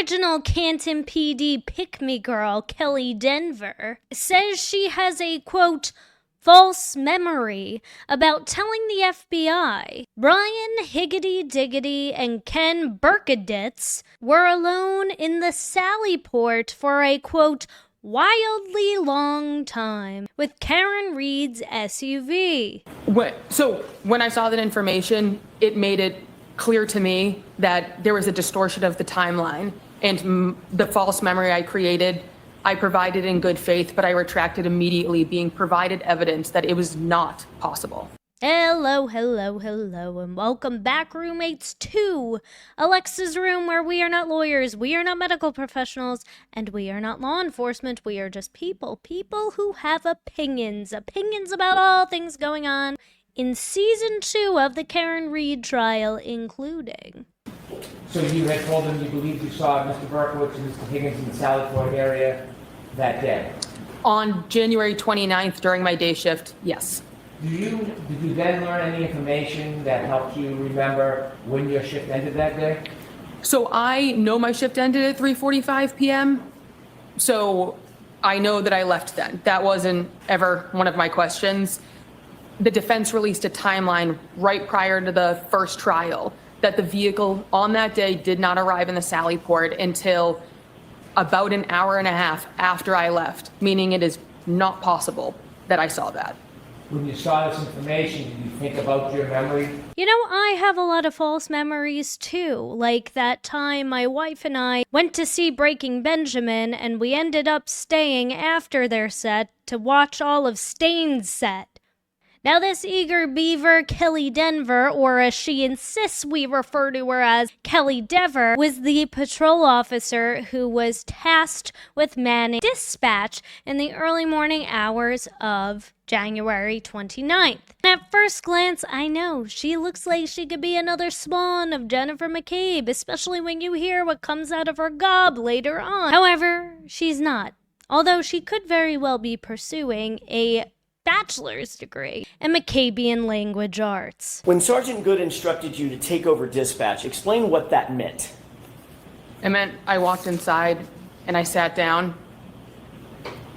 original Canton PD pick-me girl, Kelly Denver, says she has a, quote, false memory about telling the FBI Brian Higgity Diggity and Ken Berkowitz were alone in the Sallyport for a, quote, wildly long time with Karen Reed's SUV. So when I saw that information, it made it clear to me that there was a distortion of the timeline, and the false memory I created, I provided in good faith, but I retracted immediately, being provided evidence that it was not possible. Hello, hello, hello, and welcome back, roommates, to Alexasrewm, where we are not lawyers, we are not medical professionals, and we are not law enforcement. We are just people who have opinions about all things going on in Season 2 of the Karen Reed trial, including... So you had told them you believed you saw Mr. Berkowitz and Mr. Higgins in the Sallyport area that day? On January 29th, during my day shift, yes. Did you then learn any information that helped you remember when your shift ended that day? So I know my shift ended at 3:45 p.m., so I know that I left then. That wasn't ever one of my questions. The defense released a timeline right prior to the first trial that the vehicle on that day did not arrive in the Sallyport until about an hour and a half after I left, meaning it is not possible that I saw that. When you saw this information, did you think about your memory? You know, I have a lot of false memories too, like that time my wife and I went to see Breaking Benjamin and we ended up staying after their set to watch all of Stain's set. Now this eager beaver, Kelly Denver, or as she insists we refer to her as Kelly Dever, was the patrol officer who was tasked with manning dispatch in the early morning hours of January 29th. And at first glance, I know, she looks like she could be another spawn of Jennifer McCabe, especially when you hear what comes out of her gob later on. However, she's not. Although she could very well be pursuing a bachelor's degree in Maccabean language arts. When Sergeant Good instructed you to take over dispatch, explain what that meant. It meant I walked inside and I sat down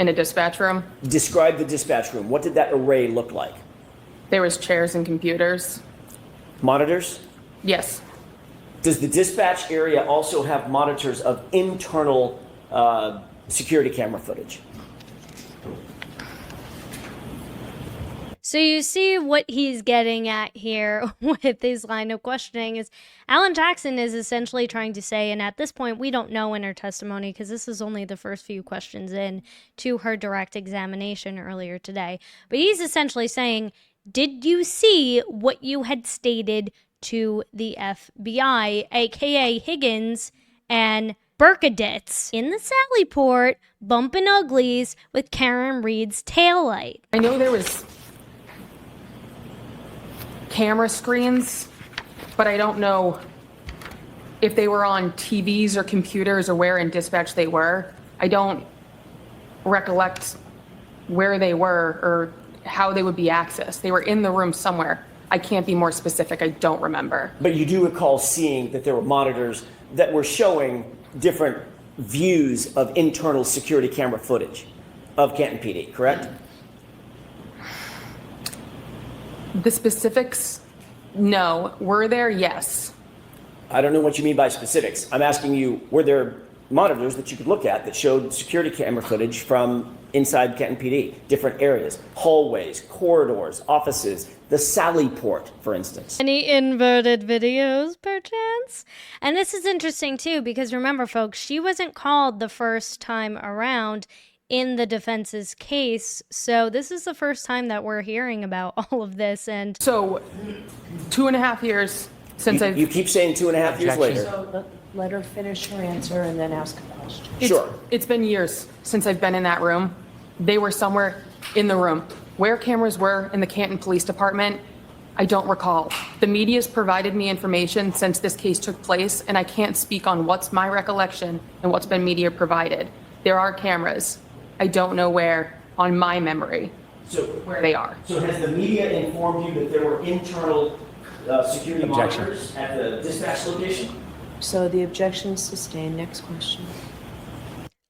in a dispatch room. Describe the dispatch room. What did that array look like? There was chairs and computers. Monitors? Yes. Does the dispatch area also have monitors of internal security camera footage? So you see what he's getting at here with his line of questioning is Alan Jackson is essentially trying to say, and at this point we don't know in her testimony because this is only the first few questions in to her direct examination earlier today, but he's essentially saying, did you see what you had stated to the FBI, aka Higgins and Berkowitz in the Sallyport bumping uglies with Karen Reed's taillight? I know there was camera screens, but I don't know if they were on TVs or computers or where in dispatch they were. I don't recollect where they were or how they would be accessed. They were in the room somewhere. I can't be more specific. I don't remember. But you do recall seeing that there were monitors that were showing different views of internal security camera footage of Canton PD, correct? The specifics, no. Were there? Yes. I don't know what you mean by specifics. I'm asking you, were there monitors that you could look at that showed security camera footage from inside Canton PD, different areas, hallways, corridors, offices, the Sallyport, for instance? Any inverted videos, perchance? And this is interesting, too, because remember, folks, she wasn't called the first time around in the defense's case, so this is the first time that we're hearing about all of this. And so 2.5 years since You keep saying 2.5 years later. So let her finish her answer and then ask a question. Sure. It's been years since I've been in that room. They were somewhere in the room. Where cameras were in the Canton Police Department, I don't recall. The media's provided me information since this case took place, and I can't speak on what's my recollection and what's been media provided. There are cameras. I don't know where on my memory where they are. So has the media informed you that there were internal security monitors at the dispatch location? So the objection is sustained. Next question.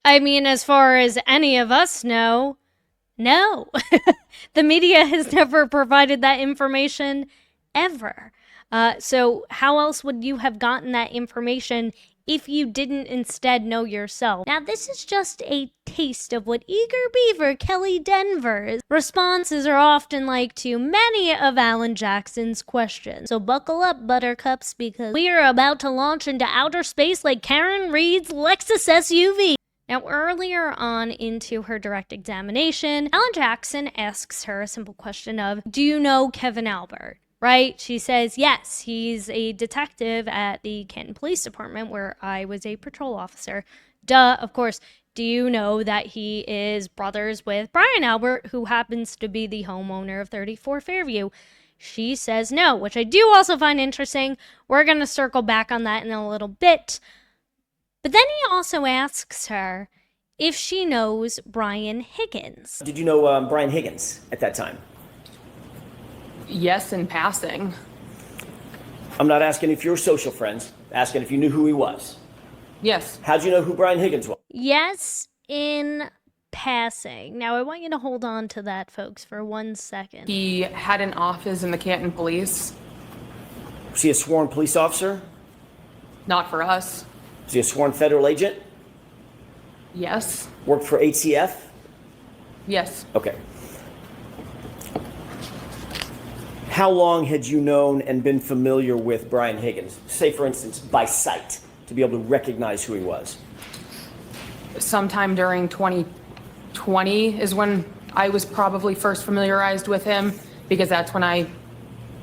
I mean, as far as any of us know, no. The media has never provided that information ever. So how else would you have gotten that information if you didn't instead know yourself? Now, this is just a taste of what eager beaver Kelly Denver's responses are often like to many of Alan Jackson's questions. So buckle up, buttercups, because we are about to launch into outer space like Karen Reed's Lexus SUV. Now, earlier on into her direct examination, Alan Jackson asks her a simple question of, do you know Kevin Albert? Right? She says, yes, he's a detective at the Canton Police Department where I was a patrol officer. Duh, of course. Do you know that he is brothers with Brian Albert, who happens to be the homeowner of 34 Fairview? She says no, which I do also find interesting. We're going to circle back on that in a little bit. But then he also asks her if she knows Brian Higgins. Did you know Brian Higgins at that time? Yes, in passing. I'm not asking if you're social friends, asking if you knew who he was. Yes. How'd you know who Brian Higgins was? Yes, in passing. Now, I want you to hold on to that, folks, for 1 second. He had an office in the Canton Police. Was he a sworn police officer? Not for us. Was he a sworn federal agent? Yes. Worked for HCF? Yes. Okay. How long had you known and been familiar with Brian Higgins? Say, for instance, by sight, to be able to recognize who he was. Sometime during 2020 is when I was probably first familiarized with him, because that's when I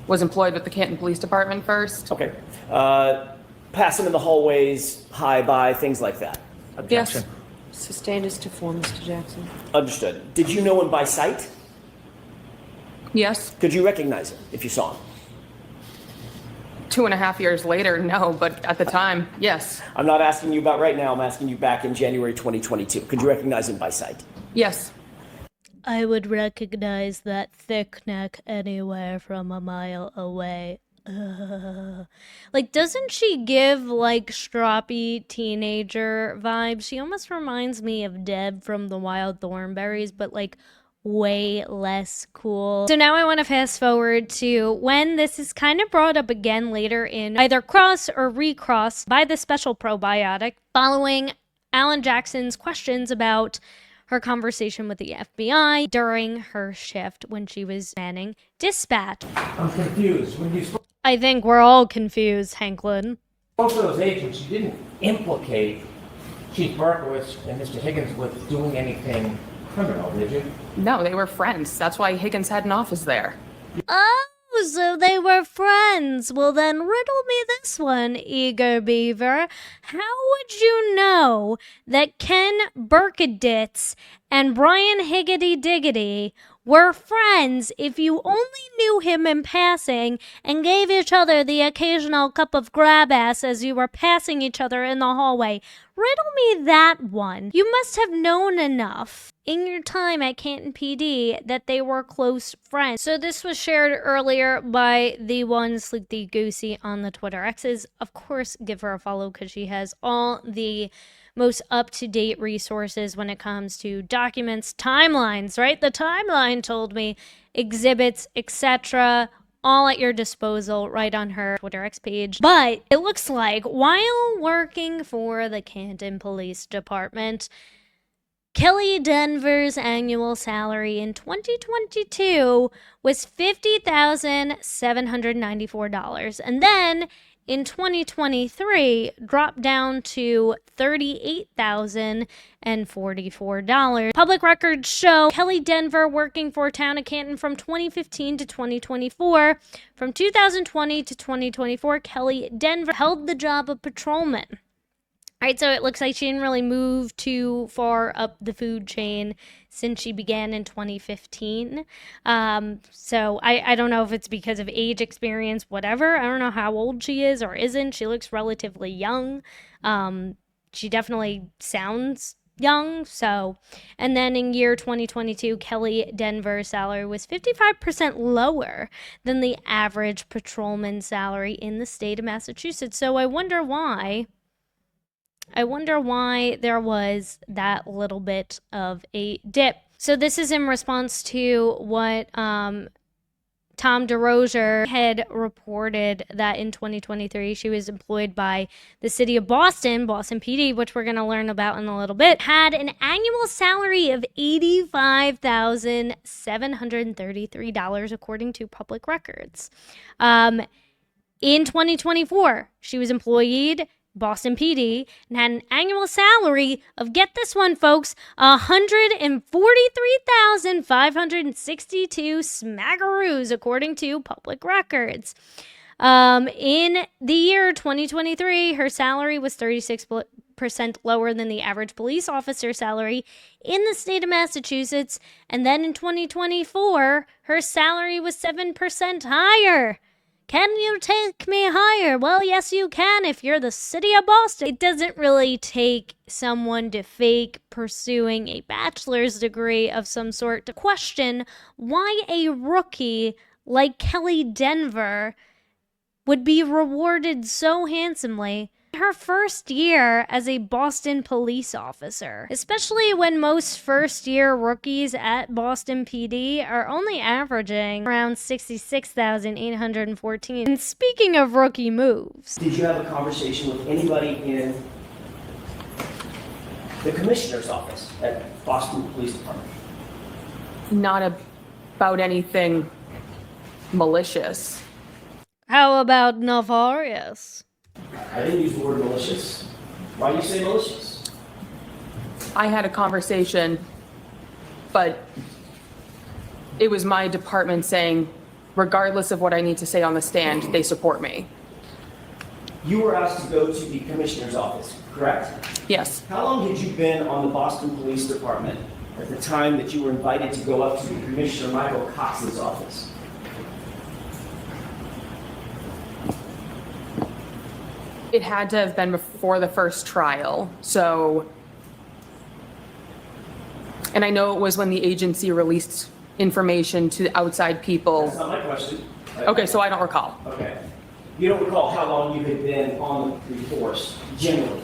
was employed with the Canton Police Department first. Okay. Pass him in the hallways, hi, bye, things like that. Yes. Sustained as to form, Mr. Jackson. Understood. Did you know him by sight? Yes. Could you recognize him if you saw him? 2.5 years later, no, but at the time, yes. I'm not asking you about right now. I'm asking you back in January 2022. Could you recognize him by sight? Yes. I would recognize that thick neck anywhere from a mile away. Like, doesn't she give, like, stroppy teenager vibes? She almost reminds me of Deb from the Wild Thornberrys, but, like, way less cool. So now I want to fast forward to when this is kind of brought up again later in either cross or recross by the special probiotic following Alan Jackson's questions about her conversation with the FBI during her shift when she was manning dispatch. I'm confused. When you spoke I think we're all confused, Hanklin. to those agents, you didn't implicate Chief Berkowitz and Mr. Higgins with doing anything criminal, did you? No, they were friends. That's why Higgins had an office there. Oh, so they were friends. Well, then riddle me this one, eager beaver. How would you know that Ken Berkowitz and Brian Higgity Diggity were friends if you only knew him in passing and gave each other the occasional cup of grab ass as you were passing each other in the hallway? Riddle me that one. You must have known enough in your time at Canton PD that they were close friends. So this was shared earlier by the one Sleepy Goosey on the Twitter X's. Of course, give her a follow because she has all the most up-to-date resources when it comes to documents, timelines, right? The timeline told me, exhibits, etc., all at your disposal right on her Twitter X page. But it looks like while working for the Canton Police Department, Kelly Denver's annual salary in 2022 was $50,794. And then in 2023, dropped down to $38,044. Public records show Kelly Denver working for Town of Canton from 2015 to 2024. From 2020 to 2024, Kelly Denver held the job of patrolman. All right, so it looks like she didn't really move too far up the food chain since she began in 2015. So I don't know if it's because of age, experience, whatever. I don't know how old she is or isn't. She looks relatively young. She definitely sounds young, so. And then in year 2022, Kelly Denver's salary was 55% lower than the average patrolman salary in the state of Massachusetts. So I wonder why there was that little bit of a dip. So this is in response to what Tom DeRozier had reported that in 2023 she was employed by the city of Boston PD, which we're going to learn about in a little bit, had an annual salary of $85,733 according to public records. In 2024, she was employed Boston PD and had an annual salary of, get this one, folks, $143,562 smackaroos, according to public records. In the year 2023, her salary was 36% lower than the average police officer salary in the state of Massachusetts. And then in 2024, her salary was 7% higher. Can you take me higher? Well, yes, you can if you're the city of Boston. It doesn't really take someone to fake pursuing a bachelor's degree of some sort to question why a rookie like Kelly Denver would be rewarded so handsomely her first year as a Boston police officer, especially when most first-year rookies at Boston PD are only averaging around $66,814. And speaking of rookie moves, Did you have a conversation with anybody in the commissioner's office at Boston Police Department? Not about anything malicious. how about nefarious? I didn't use the word malicious. Why do you say malicious? I had a conversation, but it was my department saying, regardless of what I need to say on the stand, they support me. You were asked to go to the commissioner's office, correct? Yes. How long had you been on the Boston Police Department at the time that you were invited to go up to the Commissioner Michael Cox's office? It had to have been before the first trial, so. And I know it was when the agency released information to outside people. That's not my question. Okay, so I don't recall. Okay. You don't recall how long you had been on the force, generally,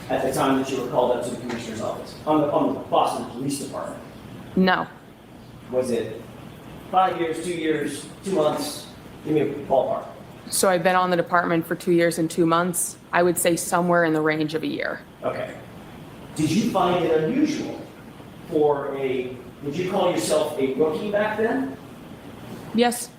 at the time that you were called up to the commissioner's office, on the Boston Police Department? No. Was it 5 years, 2 years, 2 months? Give me a ballpark. So I've been on the department for 2 years and 2 months. I would say somewhere in the range of a year. Okay. Did you find it unusual would you call yourself a rookie back then? Yes.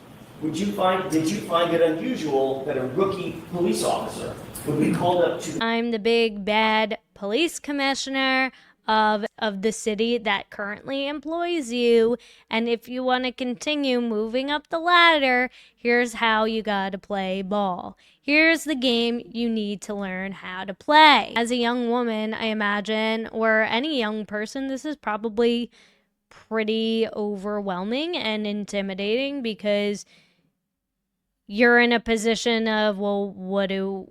Did you find it unusual that a rookie police officer would be called up to I'm the big bad police commissioner of the city that currently employs you, and if you want to continue moving up the ladder, here's how you gotta play ball. Here's the game you need to learn how to play. As a young woman, I imagine, or any young person, this is probably pretty overwhelming and intimidating because you're in a position of, well, what do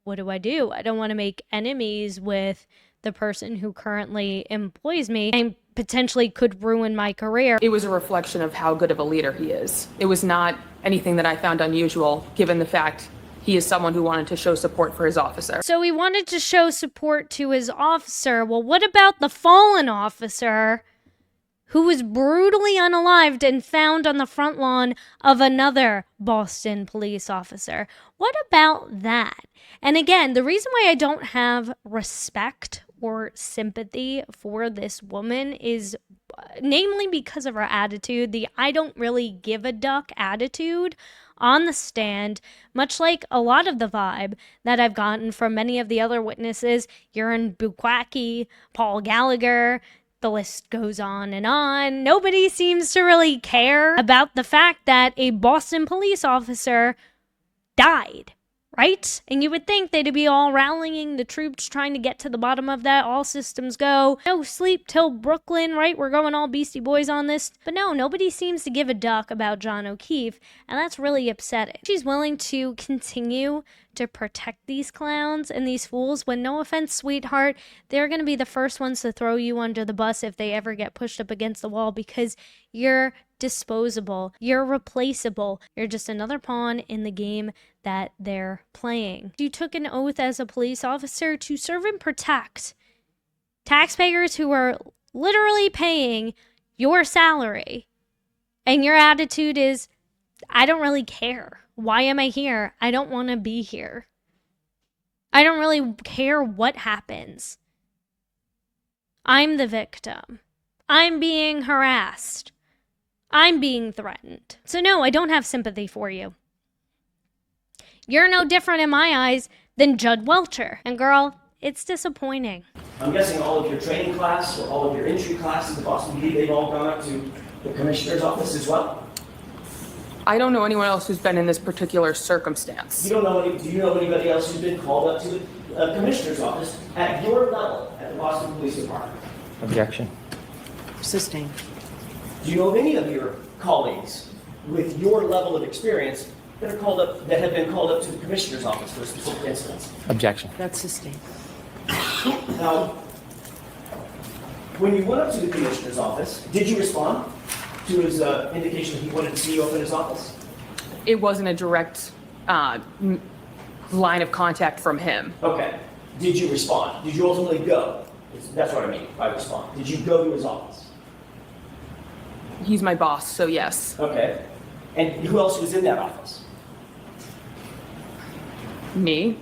I do? I don't want to make enemies with the person who currently employs me and potentially could ruin my career. It was a reflection of how good of a leader he is. It was not anything that I found unusual, given the fact he is someone who wanted to show support for his officer. So he wanted to show support to his officer. Well, what about the fallen officer who was brutally unalived and found on the front lawn of another Boston police officer? What about that? And again, the reason why I don't have respect or sympathy for this woman is namely because of her attitude, the I don't really give a duck attitude on the stand, much like a lot of the vibe that I've gotten from many of the other witnesses, Urine Bukwacki, Paul Gallagher. The list goes on and on. Nobody seems to really care about the fact that a Boston police officer died right? And you would think they'd be all rallying the troops, trying to get to the bottom of that. All systems go. No sleep till Brooklyn, right? We're going all Beastie Boys on this. But no, nobody seems to give a duck about John O'Keefe, and that's really upsetting. She's willing to continue to protect these clowns and these fools when, no offense, sweetheart, they're going to be the first ones to throw you under the bus if they ever get pushed up against the wall, because you're disposable, you're replaceable, you're just another pawn in the game that they're playing. You took an oath as a police officer to serve and protect taxpayers who are literally paying your salary, and your attitude is, I don't really care. Why am I here? I don't want to be here. I don't really care what happens. I'm the victim. I'm being harassed. I'm being threatened. So no, I don't have sympathy for you. You're no different in my eyes than Judd Welcher. And girl, it's disappointing. I'm guessing all of your training class or all of your entry classes at Boston PD, they've all gone up to the commissioner's office as well? I don't know anyone else who's been in this particular circumstance. Do you know anybody else who's been called up to the commissioner's office at your level at the Boston Police Department? Objection. Sustained. Do you know of any of your colleagues with your level of experience that have been called up to the commissioner's office for specific incidents? Objection. That's sustained. Now, when you went up to the commissioner's office, did you respond to his indication that he wanted to see you up in his office? It wasn't a direct line of contact from him. Okay. Did you respond? Did you ultimately go? That's what I mean by respond. Did you go to his office? He's my boss, so yes. Okay. And who else was in that office? Me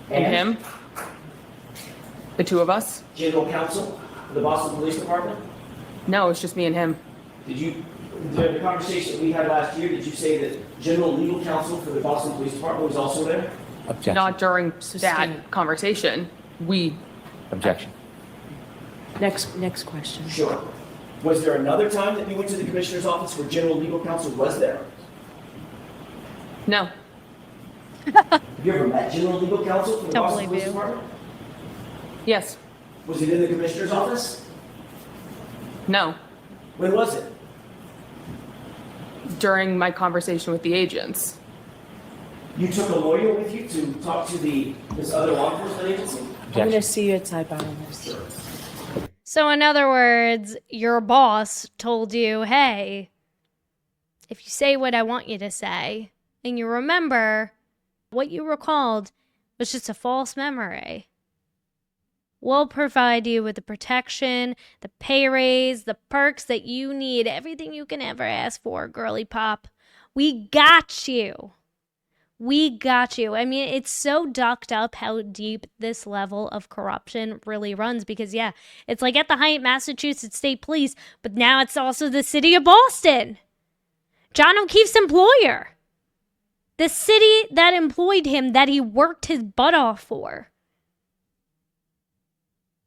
and him. The two of us. General counsel for the Boston Police Department? No, it's just me and him. The conversation that we had last year, did you say that general legal counsel for the Boston Police Department was also there? Objection. Not during Sustained. that conversation. Objection. Next question. Sure. Was there another time that you went to the commissioner's office where general legal counsel was there? No. Have you ever met general legal counsel for the Don't Boston believe Police you. Department? Yes. Was it in the commissioner's office? No. When was it? During my conversation with the agents. You took a lawyer with you to talk to this other law enforcement agency? I'm going to see you at sidebar on this. So in other words, your boss told you, hey, if you say what I want you to say, and you remember, what you recalled was just a false memory, we'll provide you with the protection, the pay raise, the perks that you need, everything you can ever ask for, girly pop. We got you. We got you. I mean, it's so ducked up how deep this level of corruption really runs, because, yeah, it's like at the height, Massachusetts State Police, but now it's also the city of Boston. John O'Keefe's employer. The city that employed him, that he worked his butt off for.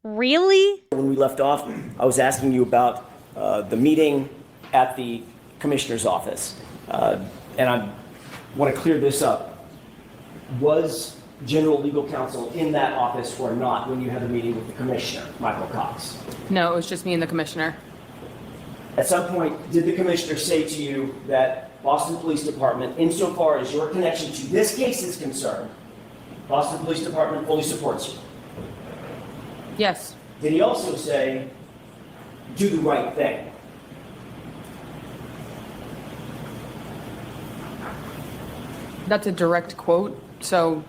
Really? When we left off, I was asking you about the meeting at the commissioner's office. And I want to clear this up. Was general legal counsel in that office or not when you had the meeting with the commissioner, Michael Cox? No, it was just me and the commissioner. At some point, did the commissioner say to you that Boston Police Department, insofar as your connection to this case is concerned, Boston Police Department fully supports you? Yes. Did he also say, do the right thing? That's a direct quote, so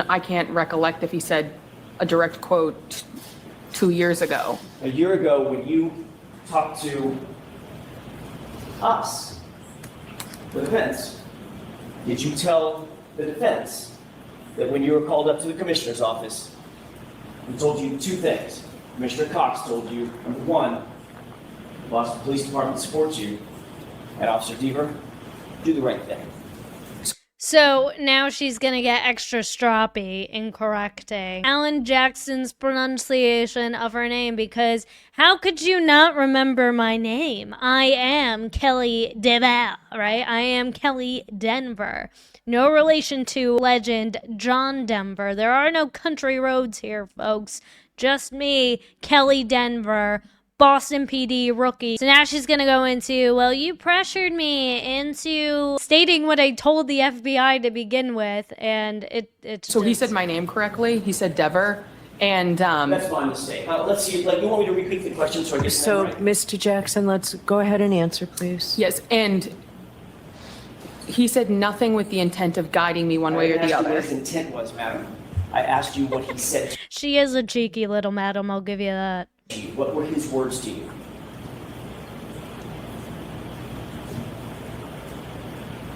I can't recollect if he said a direct quote 2 years ago. A year ago, when you talked to us, the defense, did you tell the defense that when you were called up to the commissioner's office, he told you two things? Commissioner Cox told you, number one, the Boston Police Department supports you, and Officer Deaver, do the right thing. So now she's gonna get extra stroppy in correcting Alan Jackson's pronunciation of her name, because how could you not remember my name? I am Kelly Denver, right? I am Kelly Denver. No relation to legend John Denver. There are no country roads here, folks. Just me, Kelly Denver, Boston PD rookie. So now she's gonna go into, well, you pressured me into stating what I told the FBI to begin with, and it's So he said my name correctly. He said Dever. And That's my mistake. Let's see, like, you want me to repeat the question so I get So, right? Mr. Jackson, let's go ahead and answer, please. yes, and he said nothing with the intent of guiding me one way or the I asked you other. what his intent was, madam. I asked you what he said She is a cheeky little madam, I'll give you that. to you. What were his words to you?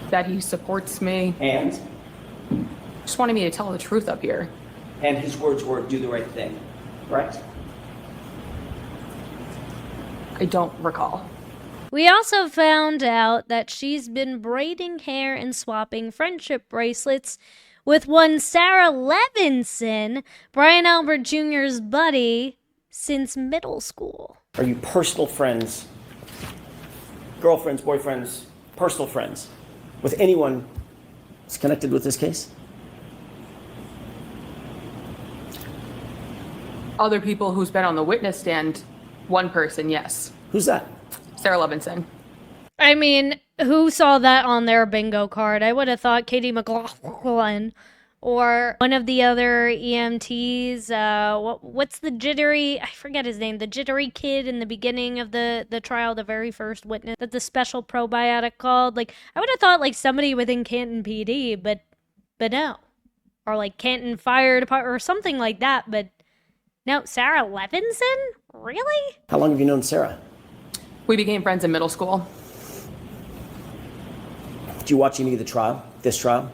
That he supports me. And? Just wanted me to tell the truth up here. And his words were, do the right thing, correct? I don't recall. We also found out that she's been braiding hair and swapping friendship bracelets with one Sarah Levinson, Brian Albert Jr.'s buddy, since middle school. Are you personal friends, girlfriends, boyfriends, personal friends with anyone that's connected with this case? Other people who's been on the witness stand, one person, yes. Who's that? Sarah Levinson. I mean, who saw that on their bingo card? I would have thought Katie McLaughlin or one of the other EMTs. What's the jittery? I forget his name. The jittery kid in the beginning of the trial, the very first witness that the special probiotic called. Like, I would have thought like somebody within Canton PD, but no, or like Canton Fire Department or something like that. But no, Sarah Levinson? Really? How long have you known Sarah? We became friends in middle school. Did you watch any of the trial, this trial?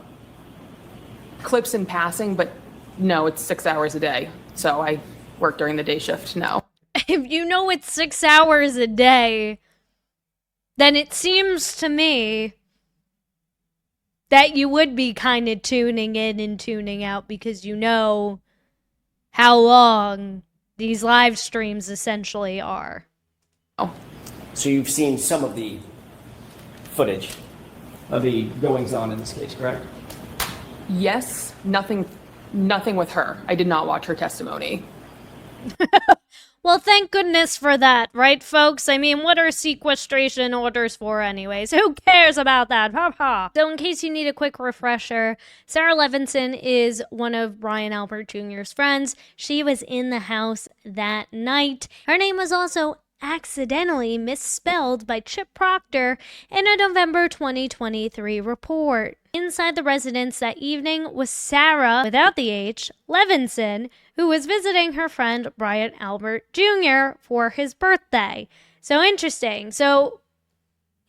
Clips in passing, but no, it's 6 hours a day. So I work during the day shift, no. If you know it's 6 hours a day, then it seems to me that you would be kind of tuning in and tuning out, because you know how long these live streams essentially are. Oh, So you've seen some of the footage of the goings-on in this case, correct? yes, nothing with her. I did not watch her testimony. Well, thank goodness for that, right, folks? I mean, what are sequestration orders for anyways? Who cares about that? Ha ha. So in case you need a quick refresher, Sarah Levinson is one of Brian Albert Jr.'s friends. She was in the house that night. Her name was also accidentally misspelled by Chip Proctor in a November 2023 report. Inside the residence that evening was Sarah, without the H, Levinson, who was visiting her friend Brian Albert Jr. for his birthday. So interesting. So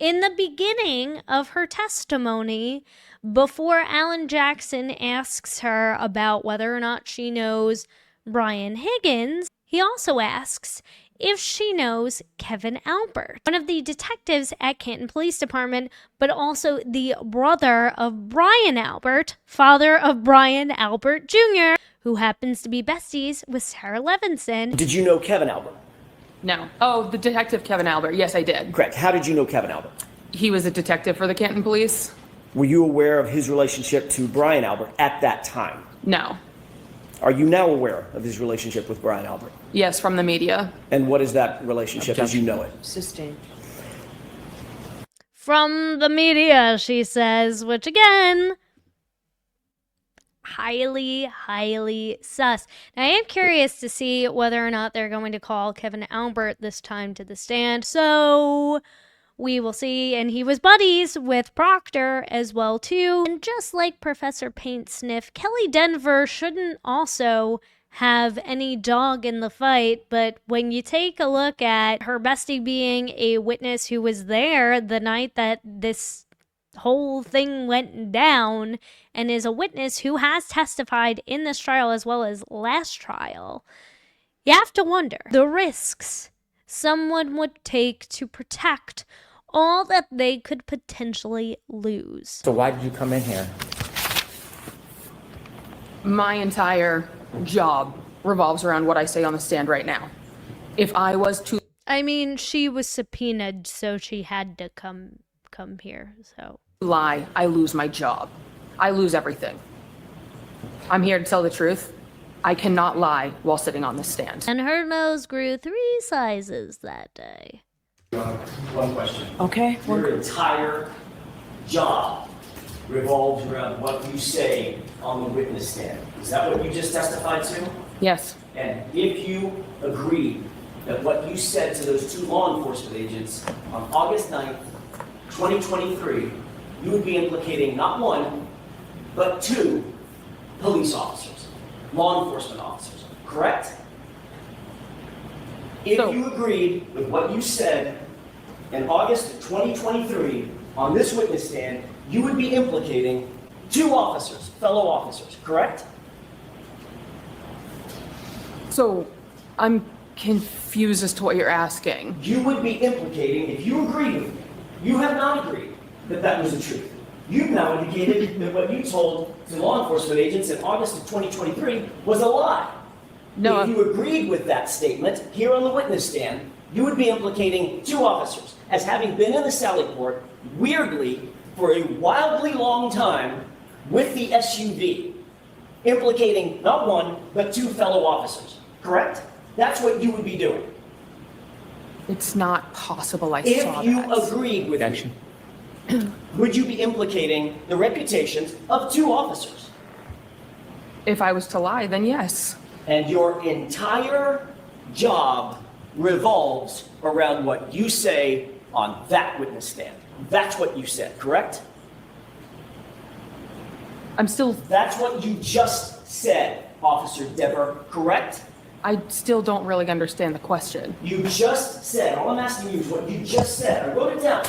in the beginning of her testimony, before Alan Jackson asks her about whether or not she knows Brian Higgins, he also asks if she knows Kevin Albert, one of the detectives at Canton Police Department, but also the brother of Brian Albert, father of Brian Albert Jr., who happens to be besties with Sarah Levinson. Did you know Kevin Albert? No. Oh, the detective Kevin Albert. Yes, I did. Correct. How did you know Kevin Albert? He was a detective for the Canton Police. Were you aware of his relationship to Brian Albert at that time? No. Are you now aware of his relationship with Brian Albert? Yes, from the media. And what is that relationship as you know it? Sustained. From the media, she says, which again, highly sus. Now, I am curious to see whether or not they're going to call Kevin Albert this time to the stand. So we will see. And he was buddies with Proctor as well, too. And just like Professor Paint Sniff, Kelly Denver shouldn't also have any dog in the fight. But when you take a look at her bestie being a witness who was there the night that this whole thing went down, and is a witness who has testified in this trial as well as last trial, you have to wonder the risks someone would take to protect all that they could potentially lose. So why did you come in here? My entire job revolves around what I say on the stand right now. If I was to I mean, she was subpoenaed, so she had to come here, so. lie, I lose my job. I lose everything. I'm here to tell the truth. I cannot lie while sitting on the stand. And her nose grew 3 sizes that day. One question. Okay, Your entire job revolves around what you say on the witness stand. Is that what you just testified to? Yes, And if you agreed that what you said to those 2 law enforcement agents on August 9th, 2023, you would be implicating not 1, but 2 police officers, law enforcement officers, correct? If So- you agreed with what you said in August of 2023 on this witness stand, you would be implicating 2 officers, fellow officers, correct? so I'm confused as to what you're asking. You would be implicating, if you agreed with me, you have not agreed that that was the truth. You've now indicated that what you told to law enforcement agents in August of 2023 was a lie. No, If you agreed with that statement here on the witness stand, you would be implicating 2 officers as having been in the Sallyport, weirdly, for a wildly long time with the SUV, implicating not 1, but 2 fellow officers, correct? That's what you would be doing. it's not possible I If saw you that. agreed with me, would you be implicating the reputations of 2 officers? If I was to lie, then yes. And your entire job revolves around what you say on that witness stand. That's what you said, correct? I'm still, That's what you just said, Officer Dever, correct? I still don't really understand the question. You just said, all I'm asking you is what you just said. I wrote it down.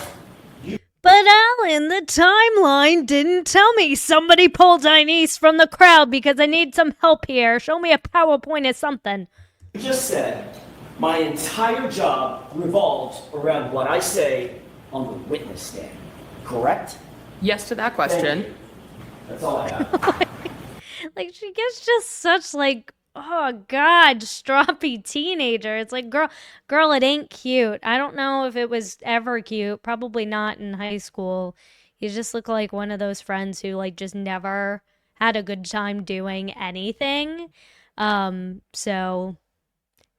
But Alan, the timeline didn't tell me. Somebody pull Denise from the crowd because I need some help here. Show me a PowerPoint or something. You just said, my entire job revolves around what I say on the witness stand, correct? Yes to that Thank question. you. That's all I have. Like, she gets just such, like, oh god, stroppy teenager. It's like, girl, it ain't cute. I don't know if it was ever cute. Probably not in high school. You just look like one of those friends who, like, just never had a good time doing anything. So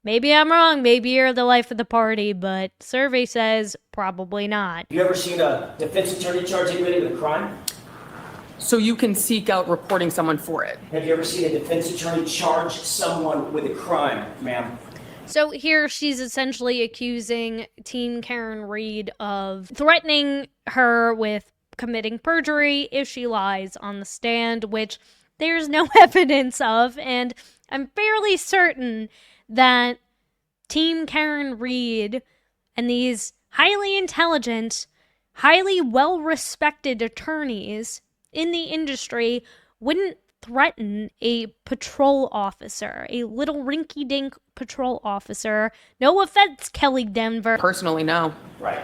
maybe I'm wrong. Maybe you're the life of the party, but survey says probably not. You ever seen a defense attorney charge anybody with a crime? So you can seek out reporting someone for it. Have you ever seen a defense attorney charge someone with a crime, ma'am? So here she's essentially accusing teen Karen Reed of threatening her with committing perjury if she lies on the stand, which there's no evidence of, and I'm fairly certain that Team Karen Reed and these highly intelligent, highly well-respected attorneys in the industry wouldn't threaten a patrol officer, a little rinky-dink patrol officer. No offense, Kelly Denver. Personally, no. Right.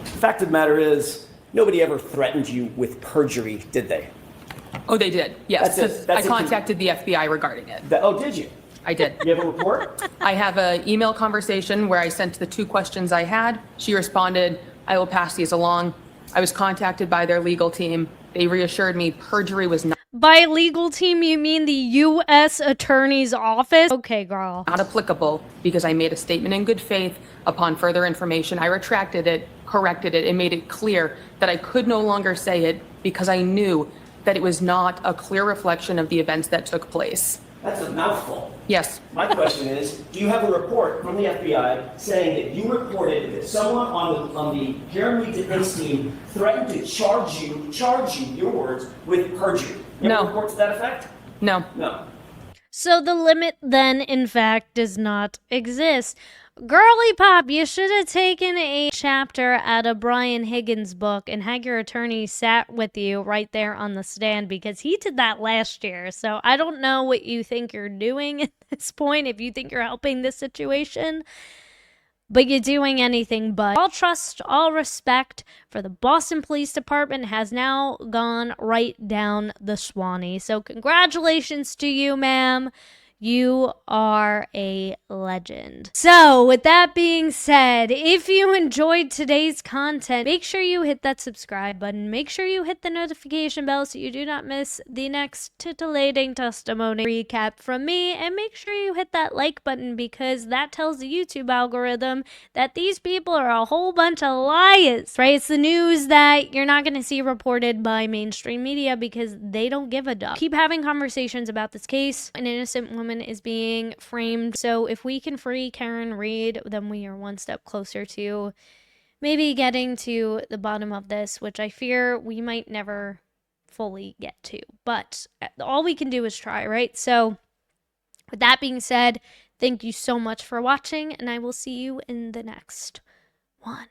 The fact of the matter is, nobody ever threatened you with perjury, did they? Oh, they did. Yes. That's it. 'Cause That's I it. contacted the FBI regarding it. Oh, did you? I did. You have a report? I have an email conversation where I sent the 2 questions I had. She responded, I will pass these along. I was contacted by their legal team. They reassured me perjury was not By legal team, you mean the U.S. Attorney's Office? Okay, girl. applicable because I made a statement in good faith. Upon further information, I retracted it, corrected it, and made it clear that I could no longer say it because I knew that it was not a clear reflection of the events that took place. That's a mouthful. Yes, My question is, do you have a report from the FBI saying that you reported that someone on the Karen Reed defense team threatened to charge you, your words, with perjury? You have No. a report to that effect? no. No. So the limit then, in fact, does not exist. Girly Pop, you should have taken a chapter out of Brian Higgins' book and had your attorney sat with you right there on the stand because he did that last year. So I don't know what you think you're doing at this point, if you think you're helping this situation. but you're doing anything but. All trust, all respect for the Boston Police Department has now gone right down the Swanee. So congratulations to you, ma'am. You are a legend. So, with that being said, if you enjoyed today's content, make sure you hit that subscribe button. Make sure you hit the notification bell so you do not miss the next titillating testimony recap from me. And make sure you hit that like button because that tells the YouTube algorithm that these people are a whole bunch of liars, right? It's the news that you're not going to see reported by mainstream media because they don't give a duck. Keep having conversations about this case. An innocent woman is being framed. So if we can free Karen Reed, then we are one step closer to maybe getting to the bottom of this, which I fear we might never fully get to. But all we can do is try, right? So with that being said, thank you so much for watching, and I will see you in the next one.